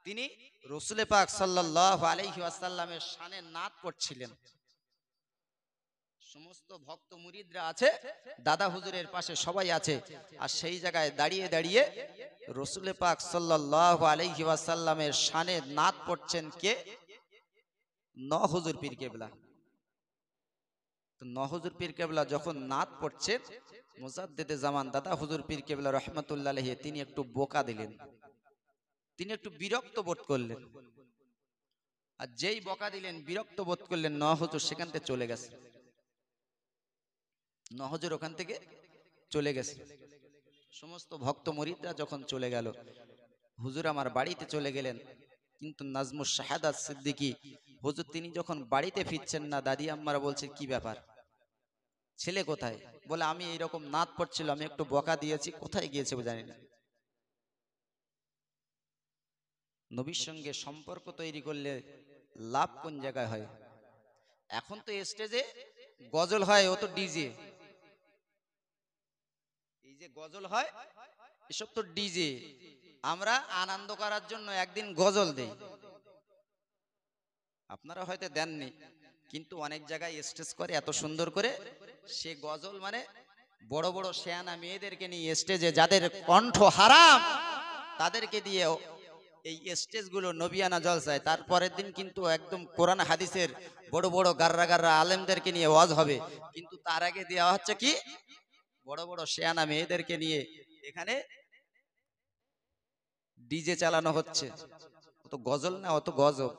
তিনি রাসূল পাক সাল্লাল্লাহু আলাইহি ওয়াসাল্লামের শানে নাত পড়ছিলেন। সমস্ত ভক্ত মুরিদরা আছে, দাদা হুজুরের পাশে সবাই আছে, আর সেই জায়গায় দাঁড়িয়ে দাঁড়িয়ে রাসূল পাক সাল্লাল্লাহু আলাইহি ওয়াসাল্লামের শানে নাত পড়ছেন কে? নওয়াজ হুজুর পীর কেবলা। তো নওয়াজ হুজুর পীর কেবলা যখন নাত পড়ছে, মুজাদ্দিদে জামান দাদা হুজুর পীর কেবলা রাহমাতুল্লাহ আলাইহি তিনি একটু বোকা দিলেন, তিনি একটু বিরক্ত বোধ করলেন। আর যেই বকা দিলেন, বিরক্ত বোধ করলেন, নওয়াজ হুজুর সেখান থেকে চলে গেছে। নওয়াজ হুজুর ওখান থেকে চলে গেছে। সমস্ত ভক্ত মুরিদরা যখন চলে গেল, হুজুর আমার বাড়িতে চলে গেলেন। কিন্তু নাজমুস শাহাদাত সিদ্দিকী হুজুর তিনি যখন বাড়িতে ফিরছেন না, দাদি আম্মারা বলছে কি ব্যাপার, ছেলে কোথায়? বলে আমি এইরকম নাত পড়ছিল, আমি একটু বকা দিয়েছি, কোথায় গিয়েছে জানি না। নবীর সঙ্গে সম্পর্ক তৈরি করলে লাভ কোন জায়গায় হয়? এখন তো স্টেজে গজল হয়, ও তো ডিজে। এই যে গজল হয় এসব তো ডিজে। আমরা আনন্দ করার জন্য একদিন গজল দেই, আপনারা হয়তো দেননি, কিন্তু অনেক জায়গায় স্টেজ করে এত সুন্দর করে। সে গজল মানে বড় বড় শেয়ানা মেয়েদেরকে নিয়ে স্টেজে, যাদের কণ্ঠ হারাম তাদেরকে দিয়ে এই স্টেজ গুলো নবিয়ানা জলসায়। তারপরের দিন কিন্তু একদম কোরআন হাদিসের বড় বড় গাররা গাররা আলেমদেরকে নিয়ে ওয়াজ হবে, কিন্তু তার আগে দেওয়া হচ্ছে কি বড় বড় শেয়ানা মেয়েদেরকে নিয়ে এখানে ডিজে চালানো হচ্ছে। অত গজল না, অত গজব।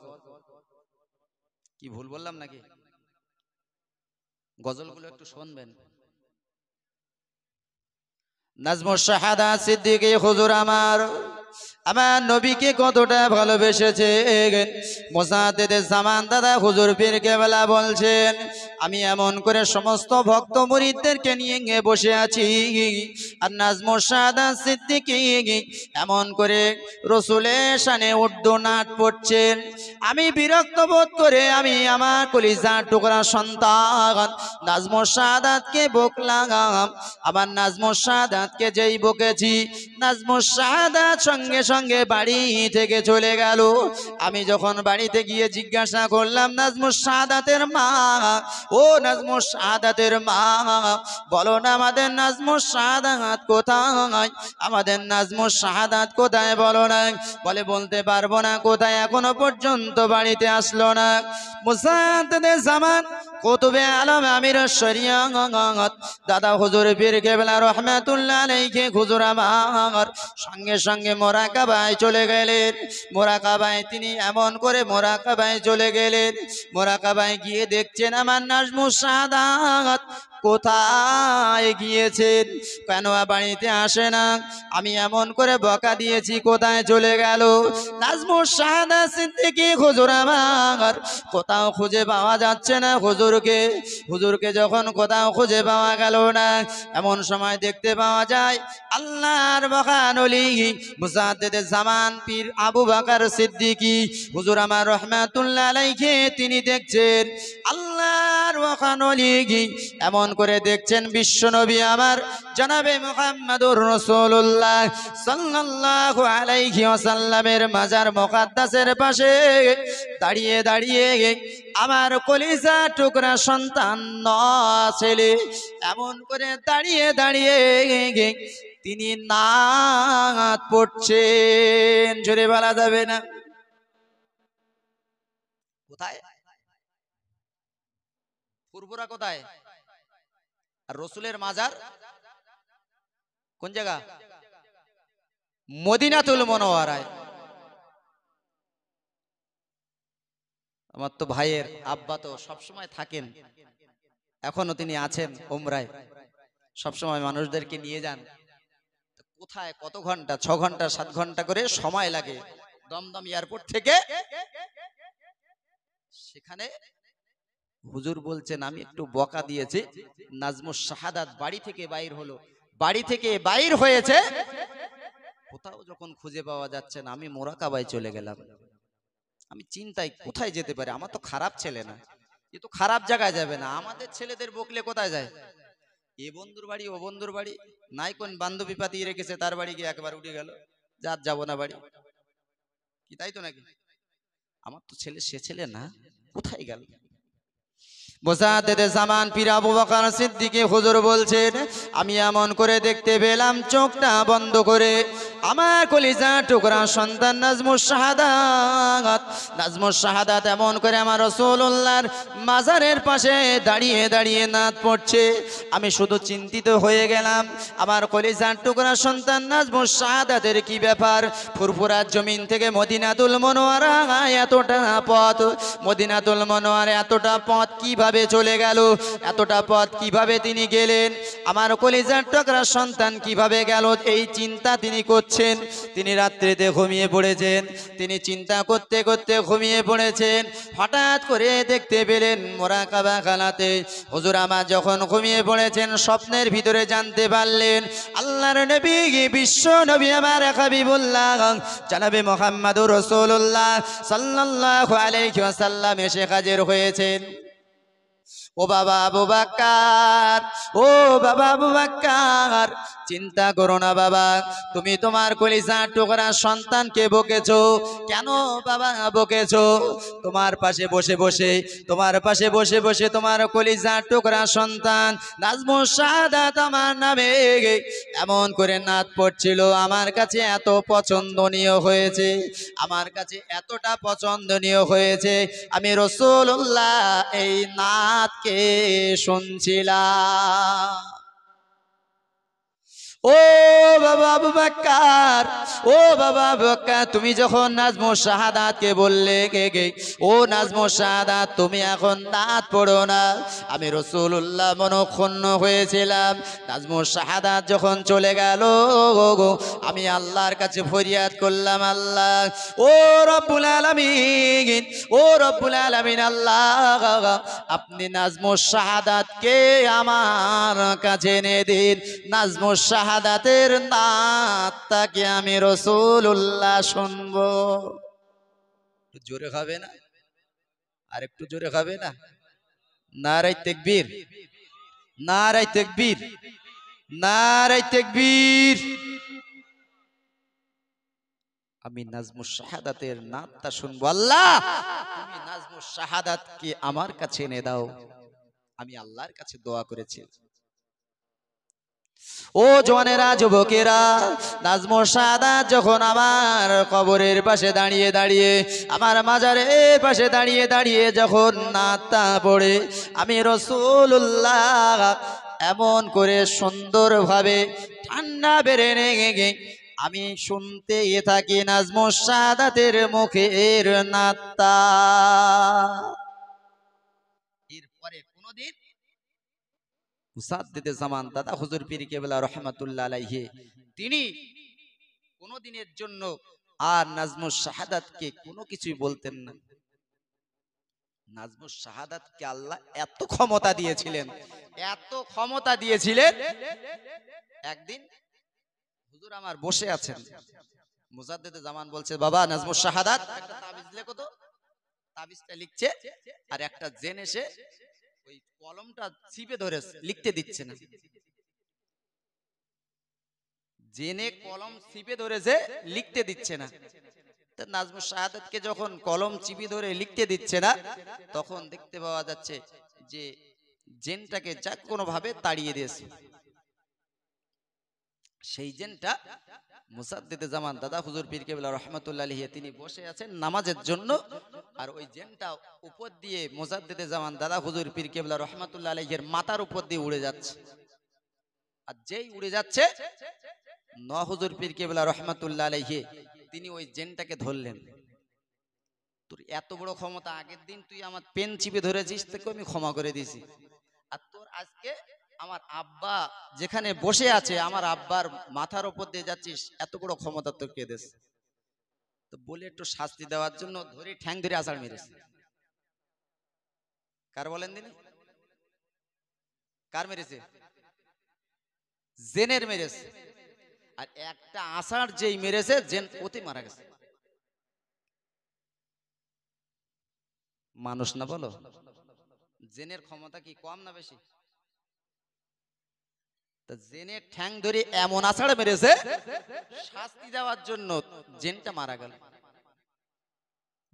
কি ভুল বললাম নাকি? গজলগুলো একটু শুনবেন। নাজমুস শাহাদাত সিদ্দিকী হুজুর আমার আমার নবীকে কতটা ভালোবেসেছে। মুজাদ্দিদে জামান দাদা হুজুর পীর কেবলা বলছেন, আমি এমন করে সমস্ত ভক্ত মুরিদদেরকে নিয়ে বসে আছি, আর নাজমুস শাহাদাত সিদ্দিকী এমন করে রাসূলের শানে উর্দু নাট পড়ছেন। আমি বিরক্ত বোধ করে আমি আমার কলিজার টুকরা সন্তান নাজমুস শাহাদাতকে বকলাম। আবার নাজমুস শাহাদাতকে যেই বকেছি, নাজমুস শাহাদাত সঙ্গে সঙ্গে বাড়ি থেকে চলে গেল। আমি যখন বাড়িতে গিয়ে জিজ্ঞাসা করলাম, নাজমুস শাহাদাতের মা, ও নাজমুস শাহাদাতের মা, বলো না আমাদের নাজমুস শাহাদাত কোথায়? আমাদের নাজমুস শাহাদাত কোথায় বলো না। বলে বলতে পারবো না কোথায়, এখনো পর্যন্ত বাড়িতে আসলো না। মুজাদ্দিদে জামান কুতুবে আলম আমির শরিয়ত দাদা হুজুর পীর কেবলা রাহমাতুল্লাহ আলাইহি হুজুর আমার সঙ্গে সঙ্গে মোরাকাবায় চলে গেলেন। মোরাকাবায় তিনি এমন করে মোরাকাবায় চলে গেলেন, মোরাকাবায় গিয়ে দেখছেন আমার নাজমুস শাহাদাত কোথায় গিয়েছেন, কেন বাড়িতে আসে না? আমি এমন করে বকা দিয়েছি, কোথায় চলে গেল? নাজমুস শাহাদাত সিদ্দিকী হুজুর আমার কোথাও খুঁজে পাওয়া যাচ্ছে না হুজুরকে। হুজুরকে যখন কোথাও খুঁজে পাওয়া গেল না, এমন সময় দেখতে পাওয়া যায় আল্লাহর বাগান ওলি মুজাদ্দিদে জামান পীর আবু বকর সিদ্দিকী হুজুর আমার রাহমাতুল্লাহ আলাইহি তিনি দেখছেন আল্লাহর বাগান ওলি এমন করে দেখছেন বিশ্বনবী আমার জনাবে মুহাম্মদুর রাসূলুল্লাহ সাল্লাল্লাহু আলাইহি ওয়াসাল্লামের মাজার মুকাদ্দাসের পাশে দাঁড়িয়ে দাঁড়িয়ে আমার কলিজা টুকরা সন্তান ছেলে এমন করে দাঁড়িয়ে দাঁড়িয়ে তিনি নাত পড়ছেন। জোরে বলা যাবে না? কোথায়? ফুরফুরা কোথায়? আর রসুলের মাজার কোন জায়গা? মদিনাতুল মুনাওয়ারায়। আমার তো ভাইয়ের আব্বা তো সবসময় থাকেন, এখনো তিনি আছেন উমরায়, সবসময় মানুষদেরকে নিয়ে যান। কোথায় কত ঘন্টা, 6 ঘন্টা 7 ঘন্টা করে সময় লাগে দমদম এয়ারপোর্ট থেকে সেখানে। হুজুর বলছেন আমি একটু বকা দিয়েছি, নাজমুস শাহাদাত বাড়ি থেকে বাইর হলো, বাড়ি থেকে বাইর হয়েছে, কোথাও যখন খুঁজে পাওয়া যাচ্ছে না, আমি মোরাকাবায় চলে গেলাম। আমি চিন্তায় কোথায় যেতে পারে, আমার তো খারাপ ছেলে না, এ তো খারাপ জায়গায় যাবে না। আমাদের ছেলেদের বকলে কোথায় যায়? এ বন্ধুর বাড়ি ও বন্ধুর বাড়ি, নাই কোন বান্ধবী পাতিয়ে রেখেছে তার বাড়ি গিয়ে একবার উঠে গেল, যার যাবো না বাড়ি। কি তাই তো নাকি? আমার তো ছেলে সে ছেলে না, কোথায় গেল? মুজাদ্দেদে জামান পীর আবু বকর সিদ্দিকী হুজুর বলছেন, আমি এমন করে দেখতে পেলাম চোখটা বন্ধ করে আমার কলিজা টুকরা সন্তান নাজমুস শাহাদাত, নাজমুস শাহাদাত এমন করে আমার রাসূলুল্লাহর মাজারের পাশে দাঁড়িয়ে দাঁড়িয়ে নাত পড়ছে। আমি শুধু চিন্তিত হয়ে গেলাম, আমার কলিজার টুকরা সন্তান নাজমুস শাহাদাতের কি ব্যাপার? ফুরফুরা জমিন থেকে মদিনাতুল মুনওয়ারা এতটা পথ, মদিনাতুল মুনওয়ারা এতটা পথ কিভাবে চলে গেল? এতটা পথ কিভাবে তিনি গেলেন? আমার কলিজার টুকরা সন্তান কিভাবে গেল? এই চিন্তা তিনি করছেন। তিনি রাত্রিতে ঘুমিয়ে পড়েছেন, তিনি চিন্তা করতে করতে ঘুমিয়ে পড়েছেন। হঠাৎ করে দেখতে পেলেন মোরাকাবা খানাতে হুজুর আমার যখন ঘুমিয়ে পড়েছেন, স্বপ্নের ভিতরে জানতে পারলেন আল্লাহর নবী বিশ্ব নবী আমার হাবিবুল্লাহ জনাবে মুহাম্মদুর রাসূলুল্লাহ সাল্লাল্লাহু আলাইহি ওয়াসাল্লাম এসে হাজির হয়েছেন। ও বাবা আবু বকর, ও বাবা আবু বকর, চিন্তা করো না বাবা, তুমি তোমার কলিজার টুকরা সন্তানকে বকেছো কেন বাবা? বকেছো তোমার পাশে বসে বসে, তোমার পাশে বসে বসে তোমার কলিজার টুকরা সন্তান নাজমুস শাহাদাত আমার নামে এমন করে নাত পড়ছিল। আমার কাছে এত পছন্দনীয় হয়েছে, আমার কাছে এতটা পছন্দনীয় হয়েছে, আমি রাসূলুল্লাহ এই নাতকে শুনছিলাম। ও বাবা আবু বকর, ও বাবা আবু বকর, তুমি যখন নাজমুস শাহাদাতকে বললে ও নাজমুস শাহাদাত তুমি এখন নাত পড়ো না, আমি রাসূলুল্লাহ মনক্ষুণ্ণ হয়েছিলাম। নাজমুস শাহাদাত যখন চলে গেল, আমি আল্লাহর কাছে ফরিয়াদ করলাম, আল্লাহ ও রব্বুল আলামিন, ও রব্বুল আলামিন, আল্লাহ আপনি নাজমুস শাহাদাতকে আমার কাছে এনে দিন। নাজমুস শাহাদাতের নাতটাকে আমি রাসূলুল্লাহ শুনবো। জোরে খাবে না? আর একটু জোরে খাবে না? নারায়ে তাকবীর, নারায়ে তাকবীর, নারায়ে তাকবীর। আমি নাজমুস শাহাদাতের নাতটা শুনবো। আল্লাহ তুমি নাজমুস শাহাদাতকে আমার কাছে এনে দাও। আমি আল্লাহর কাছে দোয়া করেছি। ও জওয়ানেরা, যুবকেরা, নাজমুস শাহাদাত যখন আমার কবরের পাশে দাঁড়িয়ে দাঁড়িয়ে, আমার মাজারের পাশে দাঁড়িয়ে দাঁড়িয়ে যখন নাতটা পড়ে, আমি রাসূলুল্লাহ এমন করে সুন্দরভাবে ঠান্ডা বেড়ে নেগে আমি শুনতে থাকি নাজমুস শাহাদাতের মুখের নাতটা। এরপরে কোনদিন মুসাদ্দেদে জামান দাদা হুজুর পীর কেবলা রহমাতুল্লাহ আলাইহি তিনি কোনদিনের জন্য আর নাজমুস শাহাদাতকে কোনো কিছুই বলতেন না। নাজমুস শাহাদাতকে আল্লাহ এত ক্ষমতা দিয়েছিলেন, এত ক্ষমতা দিয়েছিলেন, একদিন হুজুর আমার বসে আছেন, মুজাদ্দেদে জামান বলছে, বাবা নাজমুস শাহাদাত একটা তাবিজ লেখো তো। তাবিজটা লিখছে, আর একটা জেন এসে ওই কলমটা চিপে ধরে লিখতে দিচ্ছে না। জেনে কলম চিপে ধরেছে, লিখতে দিচ্ছে না। তা নাজমুস শাহাদাতকে যখন কলম চিপে ধরে লিখতে দিচ্ছে না, তখন দেখতে পাওয়া যাচ্ছে যে জেনটাকে যা কোনো ভাবে তাড়িয়ে দিয়েছে। সেই জেনটা মুসাদ্দেদে জামান দাদা হুজুর পীর কেবলা রহমাতুল্লাহ আলাইহি তিনি বসে আছেন নামাজের জন্য, আর ওই জেনটা উপর দিয়ে মুসাদ্দেদে জামান দাদা হুজুর পীর কেবলা রহমাতুল্লাহ আলাইহির মাথার উপর দিয়ে উড়ে যাচ্ছে। আর যেই উড়ে যাচ্ছে, হুজুর পীর কেবলা রহমাতুল্লাহ আলাইহি তিনি ওই জেনটাকে ধরলেন। তোর এত বড় ক্ষমতা, আগের দিন তুই আমার পেন চিপে ধরেছিস, তোকে আমি ক্ষমা করে দিয়েছি, আর তোর আজকে আমার আব্বা যেখানে বসে আছে আমার আব্বার মাথার উপর দিয়ে যাচ্ছিস, এত বড় ক্ষমতা তোর কে দেশ? তো বলে একটু শাস্তি দেওয়ার জন্য ধরে ঠ্যাং ধরে আছাড় মেরেছে। কার বলেন দিন? কার মেরেছে? জেনের মেরেছে। আর একটা আছাড় যেই মেরেছে, জেন ওতে মারা গেছে। মানুষ না বলো, জেনের ক্ষমতা কি কম না বেশি? জেনের ঠ্যাং ধরে এমন আছাড় মেরেছে, শাস্তি দেওয়ার জন্য জেনটা মারা গেল।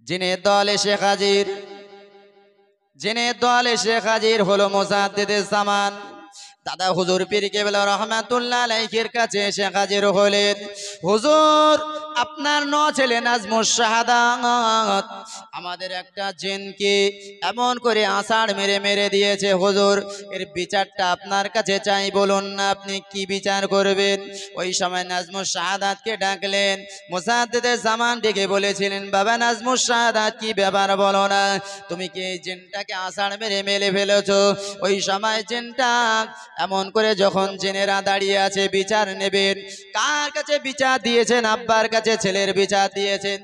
জিনের দল এসে হাজির, জিনের দল এসে হাজির হলো মুজাদ্দিদে জামান দাদা হুজুর পীর কেবলা রহমাতুল্লাহ আলাইহির কাছে এসে হাজির হলেন। হুজুর, আপনার ন ছেলে নাজমুস শাহাদাত আমাদের একটা জিনকে এমন করে আষাঢ় মেরে মেরে দিয়েছে হুজুর, এর বিচারটা আপনার কাছে চাই, বলুন না আপনি কি বিচার করবেন। ওই সময় নাজমুস শাহাদাতকে ডাকলেন। মুজাদ্দিদে জামান ডেকে বলেছিলেন, বাবা নাজমুস শাহাদাত, কি ব্যাপার বলো না, তুমি কি এই জিনটাকে আষাঢ় মেরে মেরে ফেলেছো? ওই সময় জিনটা এমন করে যখন জেনেরা দাঁড়িয়ে আছে বিচার নেবেন, কার কাছে বিচার দিয়েছেন? আব্বার কাছে ছেলের বিচার দিয়েছেন।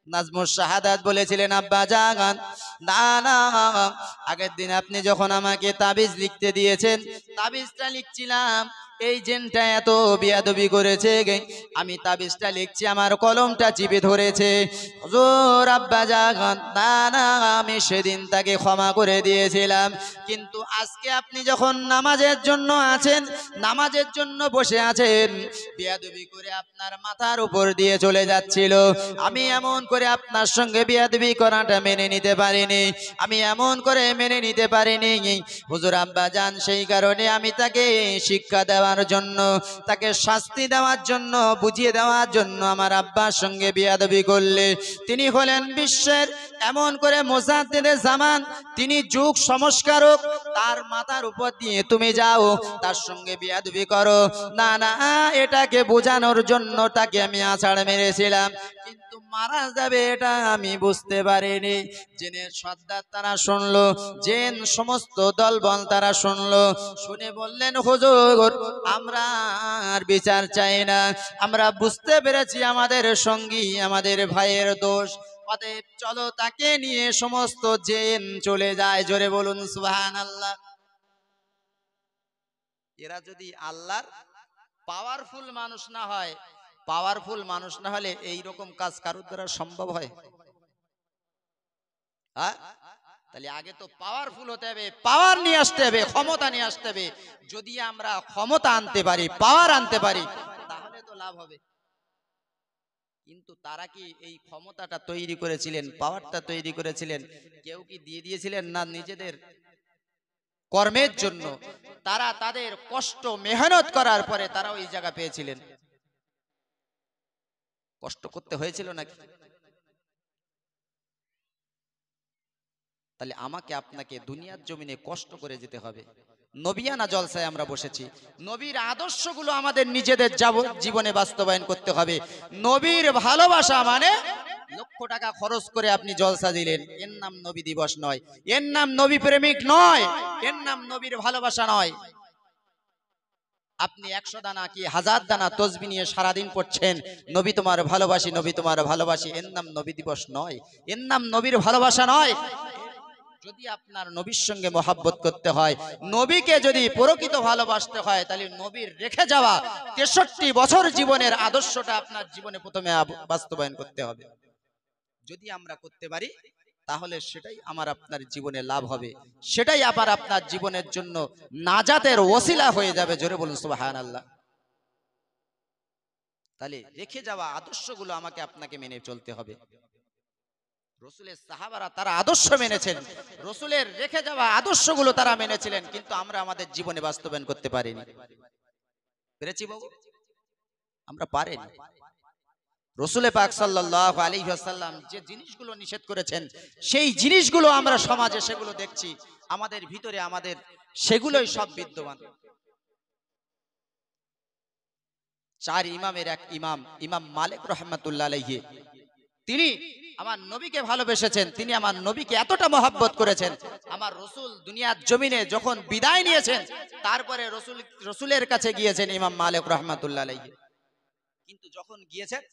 নাজমুস শাহাদাত বলেছিলেন, আব্বা জান, না না, আগের দিন আপনি যখন আমাকে তাবিজ লিখতে দিয়েছেন, তাবিজটা লিখছিলাম, এই জিনটা এত বিয়াদবি করেছে, আমি তাবিজটা লিখছি, আমার কলমটা চিপে ধরেছে। হুজুর, আব্বা জান, না না, আমি সেদিন তাকে ক্ষমা করে দিয়েছিলাম, কিন্তু আজকে আপনি যখন নামাজের জন্য আছেন, নামাজের জন্য বসে আছেন, বিয়াদবি করে আপনার মাথার উপর দিয়ে চলে যাচ্ছিল, আমি এমন করে আপনার সঙ্গে বিয়াদবি করাটা মেনে নিতে পারিনি, আমি এমন করে মেনে নিতে পারিনি। হুজুর আব্বা জান, সেই কারণে আমি তাকে শিক্ষা দেওয়ার জন্য, তাকে শাস্তি দেওয়ার জন্য, বুঝিয়ে দেওয়ার জন্য আমার আব্বার সঙ্গে বিয়াদবি করলে, তিনি হলেন বিশ্বের এমন করে মুজাদ্দিদে জামান, তিনি যুগ সংস্কারক, তার মাথার উপর দিয়ে তুমি যাও, তার সঙ্গে বিয়াদবি করো। না না, এটাকে বোঝানোর জন্য তাকে আমি আছাড় মেরেছিলাম, কিন্তু মারা যাবে এটা আমি বুঝতে পারিনি। জিনের সর্দার তারা শুনলো, জিন সমস্ত দলবল তারা শুনলো, শুনে বললেন, হুজুর, আমরা আর বিচার চাই না, আমরা বুঝতে পেরেছি আমাদের সঙ্গী, আমাদের ভাইয়ের দোষ, অতএব চলো তাকে নিয়ে সমস্ত জিন চলে যায়। জোরে বলুন সুবহানাল্লাহ। এরা যদি আল্লাহর পাওয়ারফুল মানুষ না হয়, পাওয়ারফুল মানুষ না হলে এই রকম কাজ কারোর দ্বারা সম্ভব হয়? হ্যাঁ, তাহলে আগে তো পাওয়ারফুল হতে হবে, পাওয়ার নিয়ে আসতে হবে, ক্ষমতা নিয়ে আসতে হবে। যদি আমরা ক্ষমতা আনতে পারি, পাওয়ার আনতে পারি, তাহলে তো লাভ হবে। কিন্তু তারা কি এই ক্ষমতাটা তৈরি করেছিলেন, পাওয়ারটা তৈরি করেছিলেন, কেউ কি দিয়ে দিয়েছিলেন না নিজেদের কর্মের জন্য? তারা তাদের কষ্ট মেহনত করার পরে তারা ওই জায়গা পেয়েছিলেন। কষ্ট করতে হয়েছিল নাকি? তাহলে আমাকে আপনাকে দুনিয়ার জমিনে কষ্ট করে যেতে হবে। নবিয়ানা জলসায় আমরা বসেছি, নবীর আদর্শগুলো আমাদের নিজেদের জীবনে বাস্তবায়ন করতে হবে। নবীর ভালোবাসা মানে লক্ষ টাকা খরচ করে আপনি জলসা দিলেন, এর নাম নবী দিবস নয়, এর নাম নবী প্রেমিক নয়, এর নাম নবীর ভালোবাসা নয়। আপনি 100 দানা কি 1000 দানা তসবিহ নিয়ে সারাদিন পড়ছেন, নবী তোমার ভালোবাসি, নবী তোমার ভালোবাসি, এর নাম নবী দিবস নয়, এর নাম নবীর ভালোবাসা নয়। যদি আপনার নবীর সঙ্গে মহব্বত করতে হয়, নবীকে যদি প্রকৃত ভালোবাসতে হয়, তাহলে নবীর রেখে যাওয়া 63 বছর জীবনের আদর্শটা আপনার জীবনে প্রথমে বাস্তবায়ন করতে হবে। যদি আমরা করতে পারি, তাহলে সেটাই আমার আপনার জীবনে লাভ হবে, সেটাই আবার আপনার জীবনের জন্য নাজাতের ওসিলা হয়ে যাবে। জোরে বলুন সুবহানাল্লাহ। তাহলে রেখে যাওয়া আদর্শগুলো আমাকে আপনাকে মেনে চলতে হবে। রসুলের সাহাবারা তারা আদর্শ মেনেছেন, রসুলের রেখে যাওয়া আদর্শগুলো তারা মেনেছিলেন, কিন্তু আমরা আমাদের জীবনে বাস্তবায়ন করতে পারিনি। পেরেছি বাবু? আমরা পারিনি। রসুল পাক সাল্লাল্লাহু আলাইহি ওয়াসাল্লাম যে জিনিসগুলো নিষেধ করেছেন, সেই জিনিসগুলো আমরা সমাজে সেগুলো দেখছি, আমাদের ভিতরে আমাদের সেগুলোই সব বিদ্যমান। 4 ইমামের এক ইমাম, ইমাম মালিক রাহমাতুল্লাহ আলাইহি, তিনি আমার নবীকে ভালোবেসেছেন, তিনি আমার নবীকে এতটা মহব্বত করেছেন, আমার রসুল দুনিয়ার জমিনে যখন বিদায় নিয়েছেন, তারপরে রসুলের কাছে গিয়েছেন ইমাম মালিক রাহমাতুল্লাহ আলাইহি। কিন্তু যখন গিয়েছেন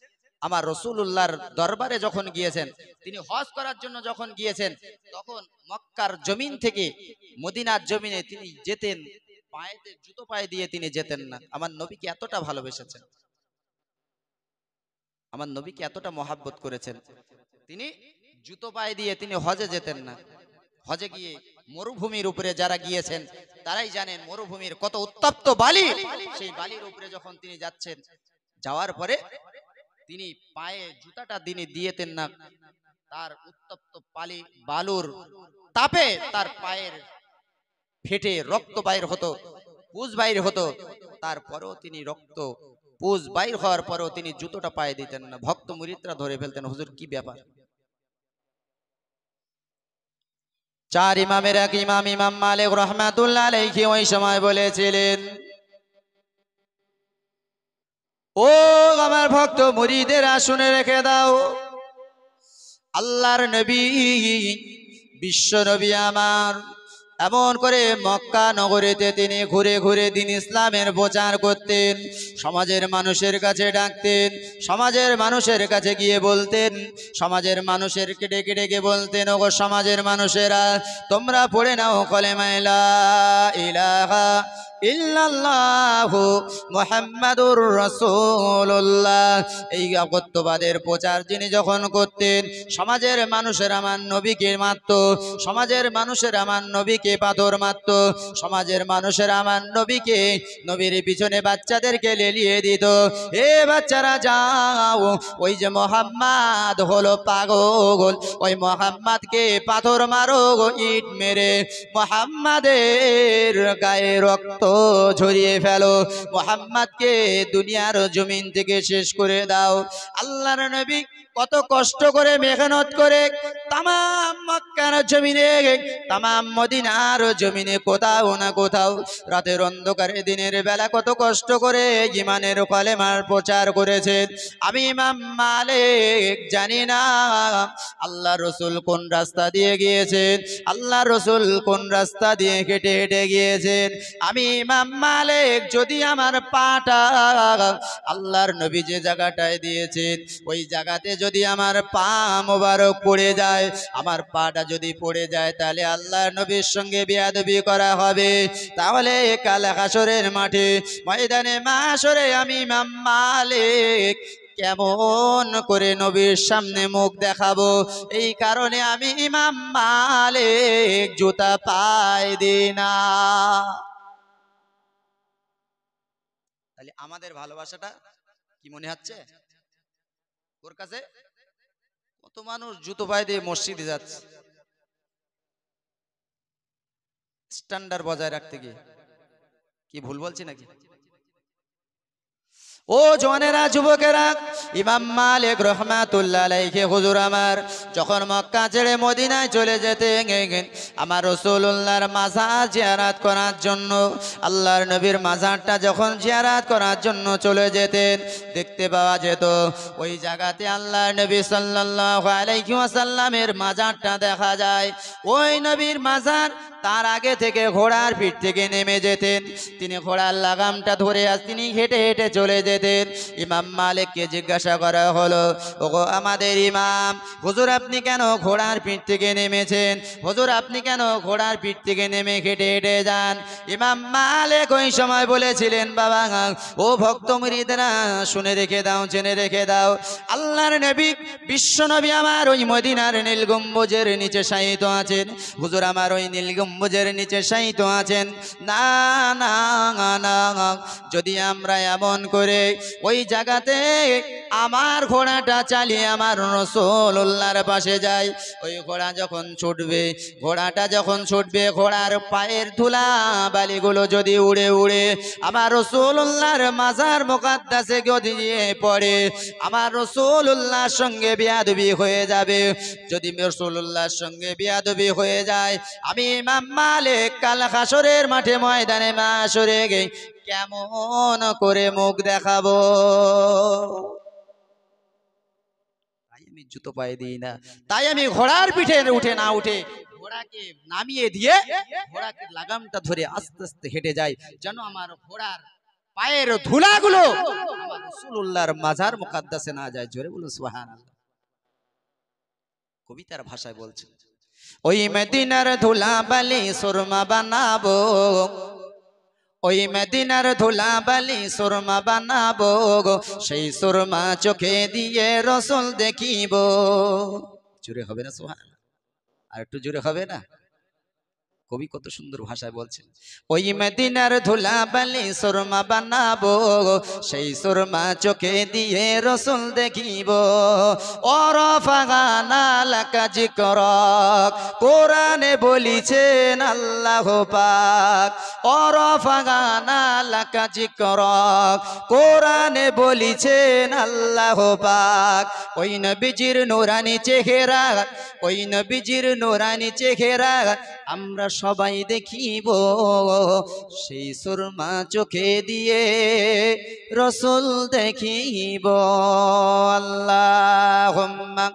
আমার রাসূলুল্লাহর দরবারে, যখন গিয়েছেন, তিনি হজ করার জন্য যখন গিয়েছেন, তখন মক্কার জমিন থেকে মদিনার জমিনে তিনি যেতেন পায়েতে জুতো পায়ে দিয়ে তিনি যেতেন না। আমার নবীকে এতটা ভালোবেসেছেন, আমার নবীকে এতটা মহব্বত করেছেন, তিনি জুতো পায়ে দিয়ে তিনি হজে যেতেন না। হজে গিয়ে মরুভূমির উপরে যারা গিয়েছেন তারাই জানেন মরুভূমির কত উত্তপ্ত বালি, সেই বালির উপরে যখন তিনি যাচ্ছেন, যাওয়ার পরে তিনি পায়ে জুতাটা তিনি দিয়েতেন না, তার উত্তপ্ত বালুর তাপে তার পায়ের ফেটে রক্ত বাইর হতো, পুজ বাইর হতো, তারপরেও তিনি পুজ বাইর হওয়ার পরেও তিনি জুতোটা পায়ে দিতেন না। ভক্ত মুরিদরা ধরে ফেলতেন, হুজুর কি ব্যাপার? চার ইমামের এক ইমাম, ইমাম মালিক রাহমাতুল্লাহ আলাইহি ওই সময় বলেছিলেন, ও আমার ভক্ত মুরিদেরা শুনে রেখে দাও, আল্লাহর নবী, বিশ্ব নবী আমার এমন করে মক্কা নগরীতে তিনি ঘুরে ঘুরে দিন ইসলামের প্রচার করতেন, সমাজের মানুষের কাছে ডাকতেন, সমাজের মানুষের কাছে গিয়ে বলতেন, সমাজের মানুষেরকে ডেকে ডেকে বলতেন, ওগো সমাজের মানুষেরা তোমরা পড়ে নাও কলেমা লা ইলাহা ইল্লাল্লাহু মুহাম্মাদুর রাসূলুল্লাহ। এই একত্ববাদের প্রচার যিনি যখন করতেন, সমাজের মানুষের আমার নবীকে মারত, সমাজের মানুষের আমার নবীকে পাথর মারত, সমাজের মানুষের আমার নবীকে, নবীর পিছনে বাচ্চাদেরকে লেলিয়ে দিত, এ বাচ্চারা যাও, ওই যে মুহাম্মদ হলো পাগল, ওই মুহাম্মদকে পাথর মারো, ইট মেরে মুহাম্মাদের গায়ে রক্ত ঝরিয়ে ফেলো, মুহাম্মদকে দুনিয়ার জমিন থেকে শেষ করে দাও। আল্লাহর নবী কত কষ্ট করে মেহনত করে তামাম মক্কার জমিনে, তামাম মদিনার জমিনে কোথাও না কোথাও রাতের অন্ধকারে দিনের বেলা কত কষ্ট করে ঈমানের কালেমার প্রচার করেছেন। আমি ইমাম মালিক জানি না আল্লাহ রসুল কোন রাস্তা দিয়ে গিয়েছেন, আল্লাহ রসুল কোন রাস্তা দিয়ে হেঁটে হেঁটে গিয়েছেন। আমি ইমাম মালিক যদি আমার পাটা আল্লাহর নবী যে জায়গাটায় দিয়েছেন ওই জায়গাতে যদি আমার পা মোবারক পড়ে যায়, আমার পাটা যদি পড়ে যায়, তাহলে আল্লাহর নবীর সঙ্গে বেয়াদবি করা হবে। তাহলে কাল হাসরের মাঠে ময়দানে মাশরে আমি ইমাম মালিক কেমন করে নবীর সামনে মুখ দেখাবো? এই কারণে আমি ইমাম মালিক জুতা পায়ে দিই না। তাহলে আমাদের ভালোবাসাটা কি মনে হচ্ছে ওর কাছে? কত মানুষ জুতো পায়ে দিয়ে মসজিদে যাচ্ছে স্ট্যান্ডার্ড বজায় রাখতে গিয়ে, কি ভুল বলছি নাকি? ও জওয়ানেরা, যুবকেরা, ইমাম মালিক রাহমাতুল্লাহ আলাইহি হুজুর আমার যখন মক্কা ছেড়ে মদিনায় চলে যেতেন, আমার রাসূলুল্লাহর মাজার জিয়ারত করার জন্য, আল্লাহর নবীর মাজারটা যখন জিয়ারত করার জন্য চলে যেতেন, দেখতে পাওয়া যেত ওই জায়গাতে আল্লাহর নবী সাল্লাল্লাহু আলাইহি ওয়াসাল্লামের মাজারটা দেখা যায়। ওই নবীর মাজার তার আগে থেকে ঘোড়ার পিঠ থেকে নেমে যেতেন, তিনি ঘোড়ার লাগামটা ধরে তিনি হেঁটে হেঁটে চলে যেতেন। ইমাম মালিককে জিজ্ঞাসা করা হলো, ওগো আমাদের ইমাম, হুজুর আপনি কেন ঘোড়ার পিঠ থেকে নেমেছেন? হুজুর আপনি কেন ঘোড়ার পিঠ থেকে নেমে হেঁটে হেঁটে যান? ইমাম মালিক ওই সময় বলেছিলেন, বাবা ও ভক্ত মুরিদরা শুনে রেখে দাও, জেনে রেখে দাও, আল্লাহর নবী বিশ্ব নবী আমার ওই মদিনার নীল গম্বুজের নিচে শায়িত আছেন। হুজুর আমার ওই নীল গম্বুজের নিচে শায়িত আছেন। না না না, যদি আমরা এমন করে ওই জায়গাতে আমার ঘোড়াটা চালিয়ে আমার রাসূলুল্লাহর পাশে যাই, ওই ঘোড়া যখন ছুটবে, ঘোড়াটা যখন ছুটবে, ঘোড়ার পায়ের ধুলা বালিগুলো যদি উড়ে উড়ে আমার রাসূলুল্লাহর মাজার মুকাদ্দাসে গিয়ে পড়ে, আমার রাসূলুল্লাহর সঙ্গে বেয়াদবি হয়ে যাবে। যদি রাসূলুল্লাহর সঙ্গে বেয়াদবি হয়ে যায়, আমি ইমাম মালিক কাল হাসরের মাঠে ময়দানে মাশরে গিয়ে কেমন করে মুখ দেখাবো? তাই আমি জুতো পায়ে দিই না, তাই আমি ঘোড়ার পিঠে উঠে না উঠে ঘোড়াকে নামিয়ে দিয়ে ঘোড়াকে লাগামটা ধরে আস্তে আস্তে হেঁটে যাই, যেন আমার ঘোড়ার পায়ের ধুলাগুলো আমার রাসূলুল্লাহর মাজার মুকাদ্দাসে না যায়। জোরে বলুন সুবহানাল্লাহ। কবিতার ভাষায় বলছে, ওই মদিনার ধুলা বালি সুরমা বানাবো, ওই মদিনার ধুলা বালি সুরমা বানাবো, সেই সুরমা চোখে দিয়ে রাসূল দেখিব। জোরে হবে না সুবহানাল্লাহ? আর একটু জোরে হবে না? কবি কত সুন্দর ভাষায় বলছেন, ওই মদিনার ধুলাবালি সুরমা বানাবো, সেই সুরমা চোখে দিয়ে রসুল দেখিব। অরফাগানা লাকা যিকরক, কোরআনে বলিছেন আল্লাহ পাক। অরফাগানা লাকা যিকরক, কোরআনে বলিছেন আল্লাহ পাক। ওই নবীজির নূরানি চেহারা, ওই নবীজির নূরানি চেহারা আমরা সবাই দেখিব, সেই সুরমা চোখে দিয়ে রসুল দেখিব। আল্লাহুম্মা